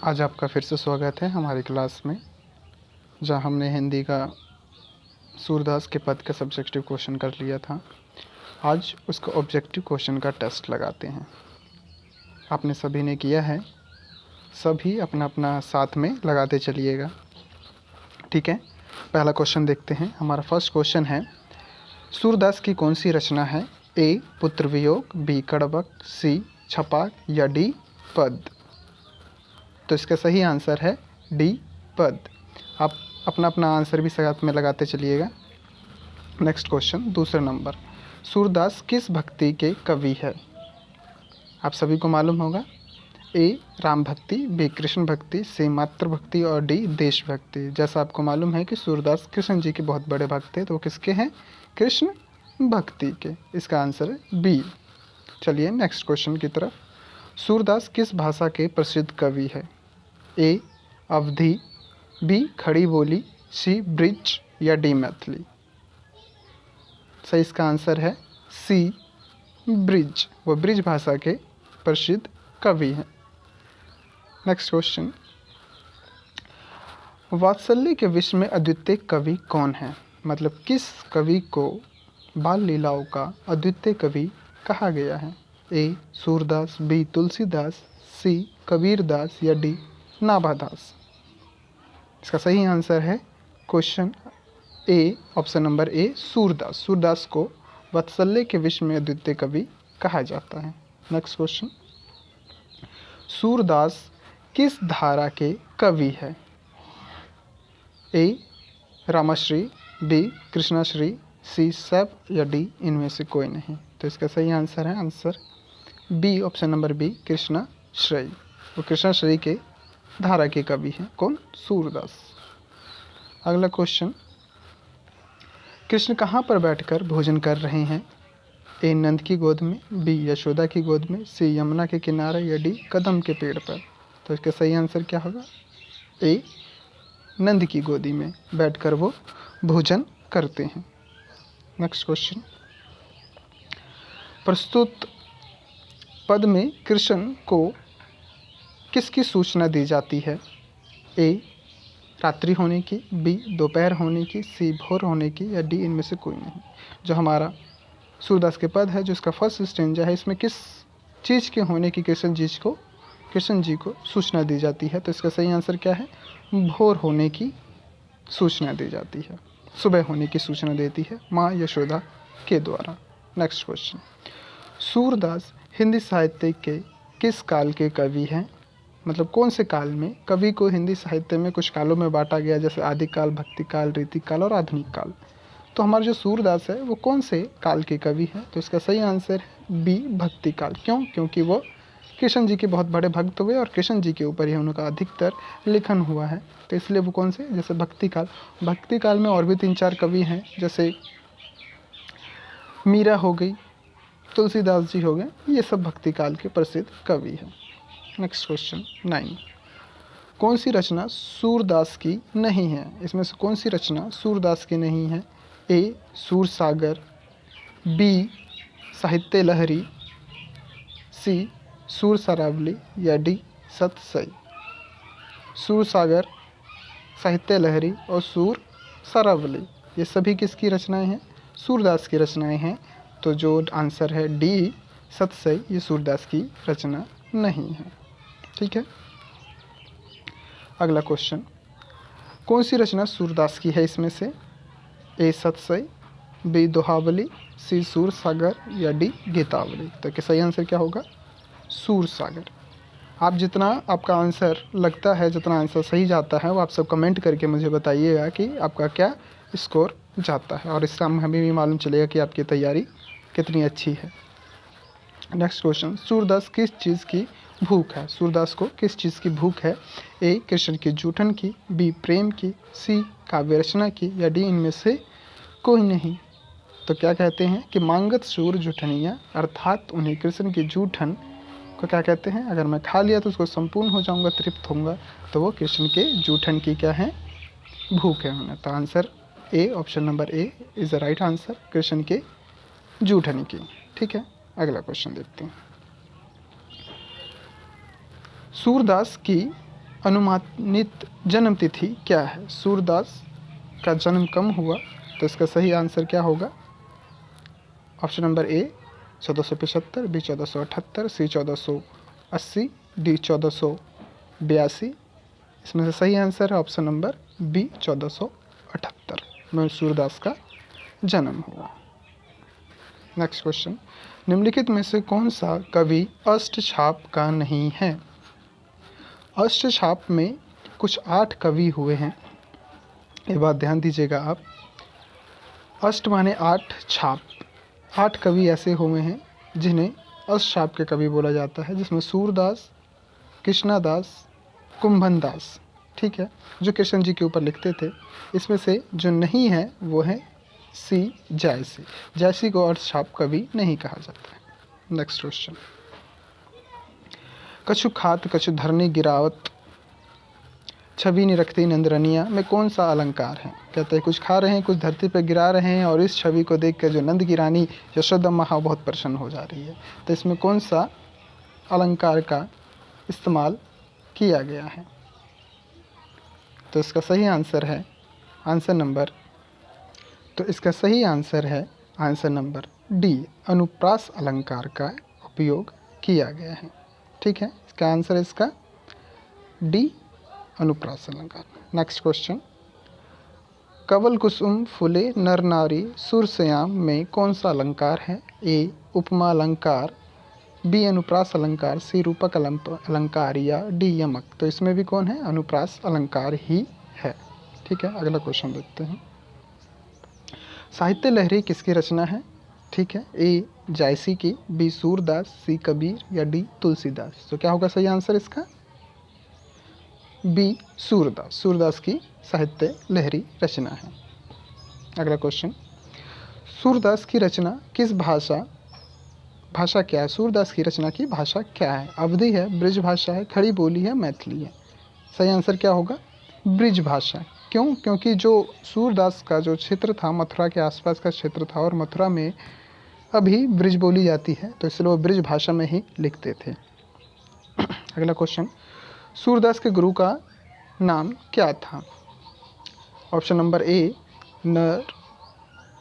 आज आपका फिर से स्वागत है हमारी क्लास में, जहां हमने हिंदी का सूरदास के पद का सब्जेक्टिव क्वेश्चन कर लिया था। आज उसका ऑब्जेक्टिव क्वेश्चन का टेस्ट लगाते हैं। आपने सभी ने किया है, सभी अपना अपना साथ में लगाते चलिएगा, ठीक है। पहला क्वेश्चन देखते हैं। हमारा फर्स्ट क्वेश्चन है, सूरदास की कौन सी रचना है? ए पुत्र वियोग, बी कड़बक, सी छपाक या डी पद? तो इसका सही आंसर है डी पद। आप अपना अपना आंसर भी साथ में लगाते चलिएगा। नेक्स्ट क्वेश्चन, दूसरा नंबर, सूरदास किस भक्ति के कवि है? आप सभी को मालूम होगा। ए राम भक्ति, बी कृष्ण भक्ति, सी मातृ भक्ति और डी देश भक्ति। जैसा आपको मालूम है कि सूरदास कृष्ण जी के बहुत बड़े भक्त थे, तो वो किसके हैं? कृष्ण भक्ति के। इसका आंसर है बी। चलिए नेक्स्ट क्वेश्चन की तरफ। सूरदास किस भाषा के प्रसिद्ध कवि है? ए अवधी, बी खड़ी बोली, सी ब्रिज या डी मैथिली? सही इसका आंसर है सी ब्रिज। वो ब्रिज भाषा के प्रसिद्ध कवि हैं। नेक्स्ट क्वेश्चन, वात्सल्य के विश्व में अद्वितीय कवि कौन है? मतलब किस कवि को बाल लीलाओं का अद्वितीय कवि कहा गया है? ए सूरदास, बी तुलसीदास, सी कबीरदास या डी नाभादास? इसका सही आंसर है क्वेश्चन ए, ऑप्शन नंबर ए सूरदास। सूरदास को वात्सल्य के विश्व में अद्वितीय कवि कहा जाता है। नेक्स्ट क्वेश्चन, सूरदास किस धारा के कवि है? ए रामश्री, बी कृष्णाश्री, सी सब या डी इनमें से कोई नहीं? तो इसका सही आंसर है answer B, option number B Krishnashri. वो कृष्णाश्री के धारा के कवि हैं। कौन? सूरदास। अगला क्वेश्चन, कृष्ण कहाँ पर बैठकर भोजन कर रहे हैं? ए नंद की गोद में, बी यशोदा की गोद में, सी यमुना के किनारे या डी कदम के पेड़ पर? तो इसका सही आंसर क्या होगा? ए नंद की गोदी में बैठकर वो भोजन करते हैं। नेक्स्ट क्वेश्चन, प्रस्तुत पद में कृष्ण को किसकी सूचना दी जाती है? ए रात्रि होने की, बी दोपहर होने की, सी भोर होने की या डी इनमें से कोई नहीं? जो हमारा सूरदास के पद है, जो इसका फर्स्ट स्टेंजा है, इसमें किस चीज़ के होने की कृष्ण जी को सूचना दी जाती है? तो इसका सही आंसर क्या है? भोर होने की सूचना दी जाती है, सुबह होने की सूचना देती है माँ यशोदा के द्वारा। नेक्स्ट क्वेश्चन, सूरदास हिंदी साहित्य के किस काल के कवि हैं? मतलब कौन से काल में? कवि को हिंदी साहित्य में कुछ कालों में बांटा गया, जैसे आदिकाल, भक्ति काल, रीति काल और आधुनिक काल। तो हमारा जो सूरदास है वो कौन से काल के कवि हैं? तो इसका सही आंसर है बी भक्ति काल। क्यों? क्योंकि वो कृष्ण जी के बहुत बड़े भक्त हुए और कृष्ण जी के ऊपर ही उनका अधिकतर लेखन हुआ है, तो इसलिए वो कौन से? जैसे भक्ति काल में और भी 3-4 कवि हैं, जैसे मीरा हो गई, तुलसीदास जी हो गए, ये सब भक्ति काल के प्रसिद्ध कवि हैं। नेक्स्ट क्वेश्चन 9, कौन सी रचना सूरदास की नहीं है? इसमें से कौन सी रचना सूरदास की नहीं है? ए सूर सागर, बी साहित्य लहरी, सी सूर सरावली या डी सतसई? सूर सागर, साहित्य लहरी और सूर सरावली, ये सभी किसकी रचनाएं हैं? सूरदास की रचनाएं हैं। तो जो आंसर है डी सतसई, ये सूरदास की रचना नहीं है। ठीक है। अगला क्वेश्चन, कौन सी रचना सूरदास की है इसमें से? ए सतसई, बी दोहावली, सी सूर सागर या डी गीतावली? तो क्या सही आंसर क्या होगा? सूर सागर। आप जितना आपका आंसर लगता है, जितना आंसर सही जाता है, वो आप सब कमेंट करके मुझे बताइएगा कि आपका क्या स्कोर जाता है, और इससे हमें भी मालूम चलेगा कि आपकी तैयारी कितनी अच्छी है। नेक्स्ट क्वेश्चन, सूरदास किस चीज़ की भूख है? सूरदास को किस चीज़ की भूख है? ए कृष्ण की जूठन की, बी प्रेम की, सी काव्य रचना की या डी इनमें से कोई नहीं? तो क्या कहते हैं कि मांगत सूर जूठनिया, अर्थात उन्हें कृष्ण की जूठन को क्या कहते हैं? अगर मैं खा लिया तो उसको संपूर्ण हो जाऊंगा, तृप्त होऊंगा, तो वो कृष्ण के जूठन की क्या है? भूख है उन्हें। तो answer A, option number A is the right answer, Krishna के जूठन की। ठीक है। अगला क्वेश्चन देखते हैं। सूरदास की अनुमानित जन्म तिथि क्या है? सूरदास का जन्म कम हुआ, तो इसका सही आंसर क्या होगा? Option number A 1475, B 1478, C 1480, D 1482। इसमें से सही आंसर है ऑप्शन नंबर बी 1478 में सूरदास का जन्म हुआ। नेक्स्ट क्वेश्चन, निम्नलिखित में से कौन सा कवि अष्टछाप का नहीं है? अष्टछाप में कुछ 8 कवि हुए हैं, ये बात ध्यान दीजिएगा आप। अष्ट माने 8, छाप, 8 कवि ऐसे हुए हैं जिन्हें अष्टछाप के कवि बोला जाता है, जिसमें सूरदास, कृष्णदास, कुंभनदास, ठीक है, जो कृष्ण जी के ऊपर लिखते थे। इसमें से जो नहीं है वो है सी जायसी। जायसी को अष्टछाप कवि नहीं कहा जाता है। नेक्स्ट क्वेश्चन, कछु खात कछु धरनी गिरावत छवि निरखती नंदरनिया में कौन सा अलंकार है? कहते हैं कुछ खा रहे हैं, कुछ धरती पर गिरा रहे हैं, और इस छवि को देखकर जो नंद की रानी यशोदा माँ बहुत प्रसन्न हो जा रही है। तो इसमें कौन सा अलंकार का इस्तेमाल किया गया है? तो इसका सही आंसर है आंसर नंबर डी, अनुप्रास अलंकार का उपयोग किया गया है। ठीक है, इसका आंसर है इसका डी, अनुप्रास अलंकार। नेक्स्ट क्वेश्चन, कवल कुसुम फूले नर नारी सुरश्याम में कौन सा अलंकार है? ए उपमा अलंकार, बी अनुप्रास अलंकार, सी रूपक अलंकार, या डी यमक। तो इसमें भी कौन है? अनुप्रास अलंकार ही है। ठीक है, अगला क्वेश्चन देखते हैं। साहित्य लहरी किसकी रचना है? ठीक है, ए जायसी की, बी सूरदास, सी कबीर, या डी तुलसीदास। तो क्या होगा सही आंसर इसका? बी सूरदास। सूरदास की साहित्य लहरी रचना है। अगला क्वेश्चन, सूरदास की रचना किस भाषा क्या है? सूरदास की रचना की भाषा क्या है? अवधी है, ब्रिज भाषा है, खड़ी बोली है, मैथिली है। सही आंसर क्या होगा? ब्रिज भाषा। क्यों? क्योंकि जो सूरदास का जो क्षेत्र था, मथुरा के आसपास का क्षेत्र था, और मथुरा में अभी ब्रिज बोली जाती है, तो इसलिए वो ब्रिज भाषा में ही लिखते थे। अगला क्वेश्चन, सूरदास के गुरु का नाम क्या था? ऑप्शन नंबर ए नर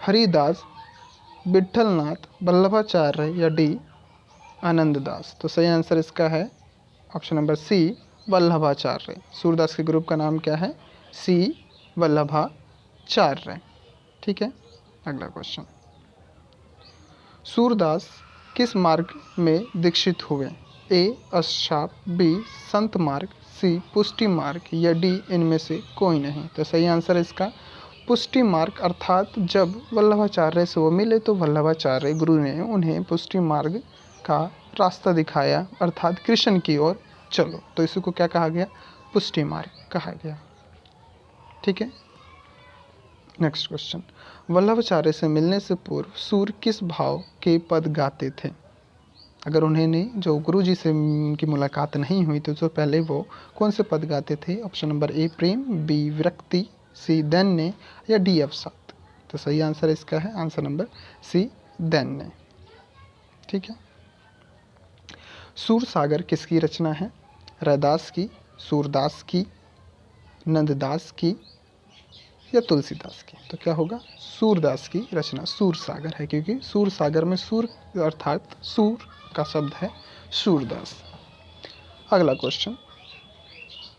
हरिदास, विठलनाथ, वल्लभाचार्य, या डी आनंददास। तो सही आंसर इसका है option number C, Vallabhacharya. Surdas के ग्रुप का नाम क्या है? सी, वल्लभाचार्य। ठीक है, अगला क्वेश्चन, सूरदास किस मार्ग में दीक्षित हुए? ए अष्टछाप, बी संत मार्ग, सी पुष्टि मार्ग, या डी इनमें से कोई नहीं। तो सही आंसर इसका पुष्टि मार्ग, अर्थात जब वल्लभाचार्य से वो मिले तो वल्लभाचार्य गुरु ने उन्हें पुष्टि मार्ग का रास्ता दिखाया, अर्थात कृष्ण की ओर चलो। तो इसी को क्या कहा गया? पुष्टि मार्ग कहा गया। ठीक है, नेक्स्ट क्वेश्चन, वल्लभाचार्य से मिलने से पूर्व सूर किस भाव के पद गाते थे? अगर उन्होंने जो गुरु जी से की मुलाकात नहीं हुई तो पहले वो कौन से पद गाते थे? ऑप्शन नंबर ए प्रेम, बी विरक्ति, सी दैन्य, या डी अवसाद। तो सही आंसर इसका है आंसर नंबर सी, दैन्य। ठीक है, सूर सागर किसकी रचना है? रैदास की, सूरदास की, नंददास की, या तुलसीदास की। तो क्या होगा? सूरदास की रचना सूर सागर है, क्योंकि सूर सागर में सूर अर्थात सूर का शब्द है सूरदास। अगला क्वेश्चन,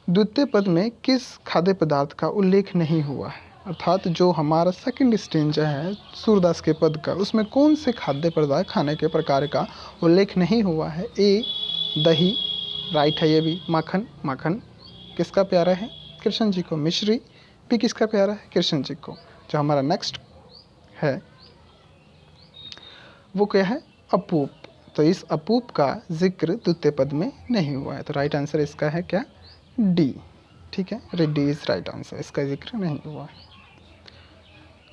द्वितीय पद में किस खाद्य पदार्थ का उल्लेख नहीं हुआ है? अर्थात जो हमारा सेकंड स्टेंजा है सूरदास के पद का, उसमें कौन से खाद्य पदार्थ खाने के प्रकार का उल्लेख नहीं हुआ है? ए दही, राइट है ये भी। माखन किसका प्यारा है? कृष्ण जी को। मिश्री भी किसका प्यारा है? कृष्ण जी को। जो हमारा नेक्स्ट है वो क्या है? अपूप। तो इस अपूप का जिक्र द्वितीय पद में नहीं हुआ है, तो राइट आंसर इसका है क्या? डी। ठीक है, डी इज राइट आंसर, इसका जिक्र नहीं हुआ है।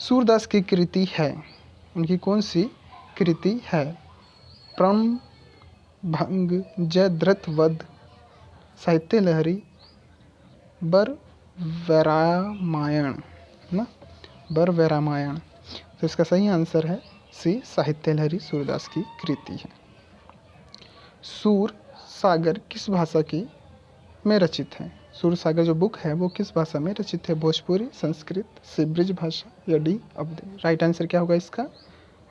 सूरदास की कृति है, उनकी कौन सी कृति है? प्रम भंग, जयद्रथ वध, साहित्य लहरी, बर वैरामायण ना, बर वैरामायण। तो इसका सही आंसर है सी, साहित्य लहरी सूरदास की कृति है। सूर सागर किस भाषा की में रचित है? सूरसागर जो बुक है वो किस भाषा में रचित है? भोजपुरी, संस्कृत, सी ब्रिज भाषा या डी अवधी? राइट आंसर क्या होगा इसका?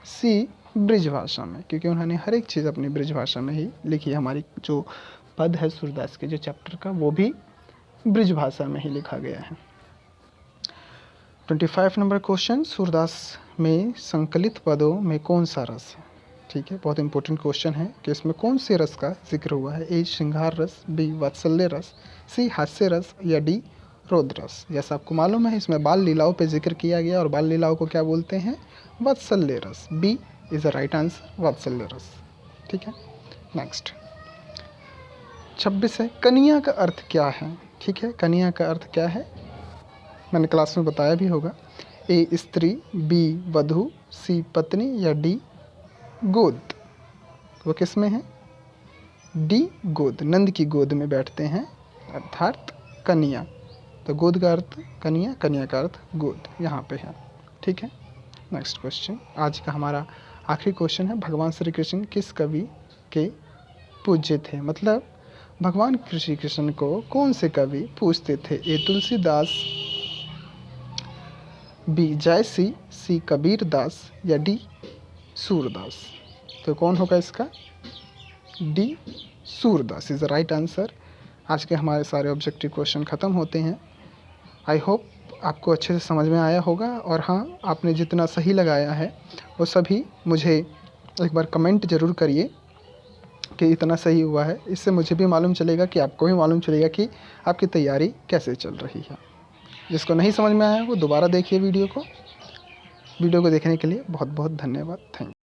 सी ब्रिज भाषा में, क्योंकि उन्होंने हर एक चीज़ अपनी ब्रिज भाषा में ही लिखी है। हमारी जो पद है सूरदास के जो चैप्टर का वो भी ब्रिज भाषा में ही लिखा गया है। 25 नंबर क्वेश्चन, सूरदास में संकलित पदों में कौन सा रस है? ठीक है, बहुत इंपॉर्टेंट क्वेश्चन है कि इसमें कौन से रस का जिक्र हुआ है? ए श्रृंगार रस, बी वात्सल्य रस, सी हास्य रस या डी रौद्र रस? जैसा आपको मालूम है इसमें बाल लीलाओं पे जिक्र किया गया और बाल लीलाओं को क्या बोलते हैं? वात्सल्य रस। B is the right answer, वात्सल्य रस। ठीक है, नेक्स्ट 26 है, कन्या का अर्थ क्या है? ठीक है, कन्या का अर्थ क्या है? मैंने क्लास में बताया भी होगा। ए स्त्री, बी वधू, सी पत्नी या डी गोद? वो किस में है? डी गोद, नंद की गोद में बैठते हैं अर्थात कन्या। तो गोद का अर्थ कन्या, कन्या का अर्थ गोद यहाँ पे है। ठीक है, नेक्स्ट क्वेश्चन, आज का हमारा आखिरी क्वेश्चन है, भगवान श्री कृष्ण किस कवि के पूज्य थे? मतलब भगवान श्री कृष्ण को कौन से कवि पूजते थे? ए तुलसीदास, बी जयसी, सी कबीर दास या डी सूरदास? तो कौन होगा इसका? D Surdas is the right answer. आज के हमारे सारे ऑब्जेक्टिव क्वेश्चन ख़त्म होते हैं। आई होप आपको अच्छे से समझ में आया होगा, और हाँ, आपने जितना सही लगाया है वो सभी मुझे एक बार कमेंट ज़रूर करिए कि इतना सही हुआ है। इससे मुझे भी मालूम चलेगा कि आपको भी मालूम चलेगा कि आपकी तैयारी कैसे चल रही है। जिसको नहीं समझ में आया वो दोबारा देखिए वीडियो को। वीडियो को देखने के लिए बहुत बहुत धन्यवाद। Thank you.